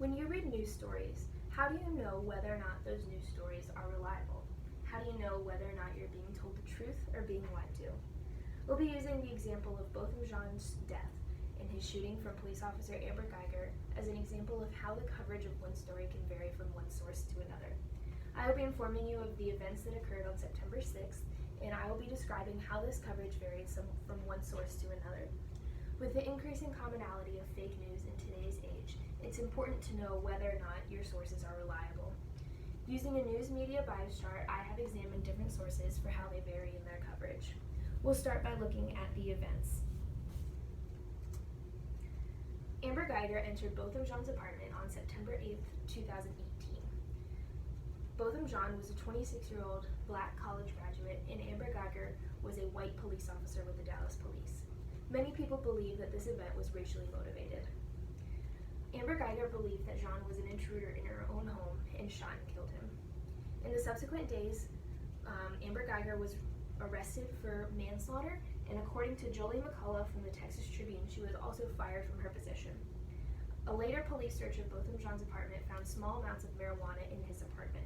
When you read news stories, how do you know whether or not those news stories are reliable? How do you know whether or not you're being told the truth or being lied to? We'll be using the example of Botham Jean's death and his shooting from police officer Amber Guyger as an example of how the coverage of one story can vary from one source to another. I will be informing you of the events that occurred on September 6th, and I will be describing how this coverage varies from one source to another. With the increasing commonality of fake news in today's age, it's important to know whether or not your sources are reliable. Using a news media bias chart, I have examined different sources for how they vary in their coverage. We'll start by looking at the events. Amber Guyger entered Botham Jean's apartment on September 8th, 2018. Botham Jean was a 26-year-old black college graduate, and Amber Guyger was a white police officer with the Dallas Police. Many people believe that this event was racially motivated. Amber Guyger believed that Jean was an intruder in her own home and shot and killed him. In the subsequent days, Amber Guyger was arrested for manslaughter, and according to Jolie McCullough from the Texas Tribune, she was also fired from her position. A later police search of Botham Jean's apartment found small amounts of marijuana in his apartment,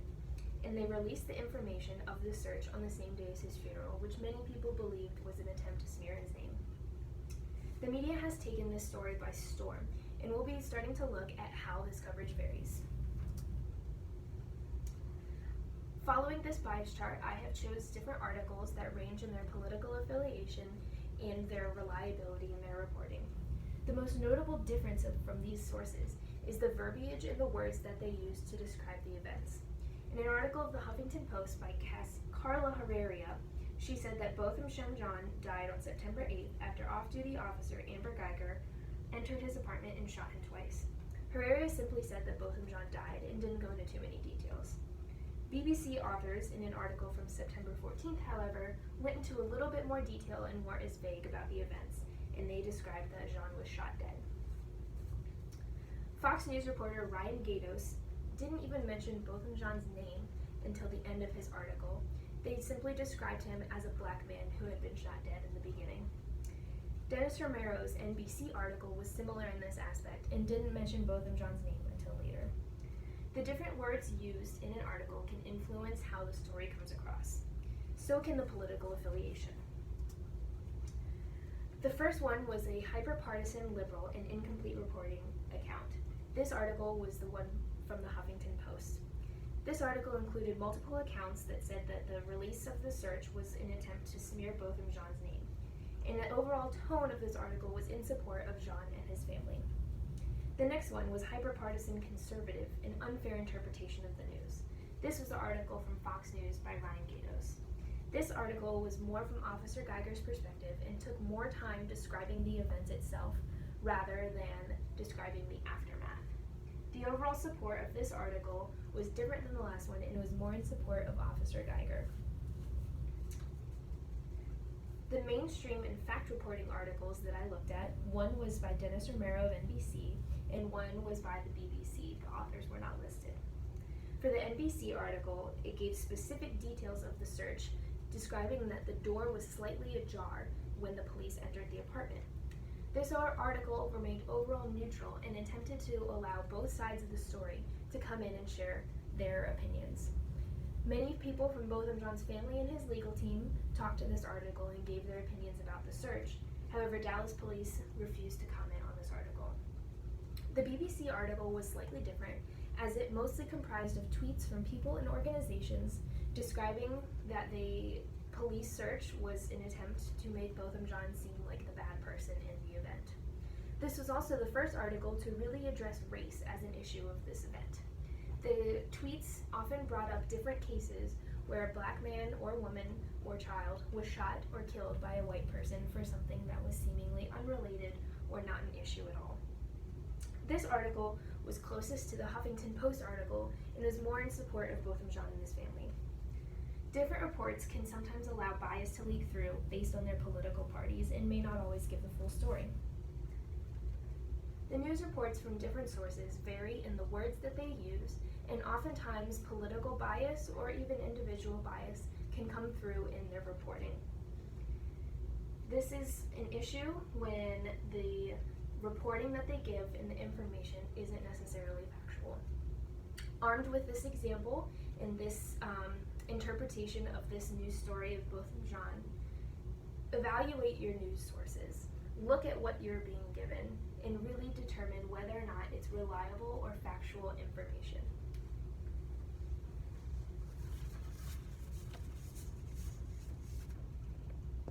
and they released the information of this search on the same day as his funeral, which many people believed was an attempt to smear his name. The media has taken this story by storm, and we'll be starting to look at how this coverage varies. Following this bias chart, I have chose different articles that range in their political affiliation and their reliability in their reporting. The most notable difference from these sources is the verbiage and the words that they use to describe the events. In an article of the Huffington Post by Carla Herrera, she said that Botham Jean died on September 8th after off-duty officer Amber Guyger entered his apartment and shot him twice. Herrera simply said that Botham Jean died and didn't go into too many details. BBC authors, in an article from September 14th, however, went into a little bit more detail and weren't as vague about the events, and they described that Jean was shot dead. Fox News reporter Ryan Gatos didn't even mention Botham Jean's name until the end of his article. They simply described him as a black man who had been shot dead in the beginning. Dennis Romero's NBC article was similar in this aspect and didn't mention Botham Jean's name until later. The different words used in an article can influence how the story comes across. So can the political affiliation. The first one was a hyper-partisan, liberal, and incomplete reporting account. This article was the one from the Huffington Post. This article included multiple accounts that said that the release of the search was an attempt to smear Botham Jean's name, and the overall tone of this article was in support of Jean and his family. The next one was hyper-partisan, conservative, and unfair interpretation of the news. This was the article from Fox News by Ryan Gatos. This article was more from Officer Guyger's perspective and took more time describing the event itself rather than describing the aftermath. The overall support of this article was different than the last one, and it was more in support of Officer Guyger. The mainstream and fact-reporting articles that I looked at, one was by Dennis Romero of NBC, and one was by the BBC. The authors were not listed. For the NBC article, it gave specific details of the search, describing that the door was slightly ajar when the police entered the apartment. This article remained overall neutral and attempted to allow both sides of the story to come in and share their opinions. Many people from Botham Jean's family and his legal team talked to this article and gave their opinions about the search. However, Dallas police refused to comment on this article. The BBC article was slightly different, as it mostly comprised of tweets from people and organizations describing that the police search was an attempt to make Botham Jean seem like the bad person in the event. This was also the first article to really address race as an issue of this event. The tweets often brought up different cases where a black man or woman or child was shot or killed by a white person for something that was seemingly unrelated or not an issue at all. This article was closest to the Huffington Post article and was more in support of Botham Jean and his family. Different reports can sometimes allow bias to leak through based on their political parties and may not always give the full story. The news reports from different sources vary in the words that they use, and oftentimes political bias or even individual bias can come through in their reporting. This is an issue when the reporting that they give and the information isn't necessarily factual. Armed with this example and this interpretation of this news story of Botham Jean, evaluate your news sources. Look at what you're being given and really determine whether or not it's reliable or factual information.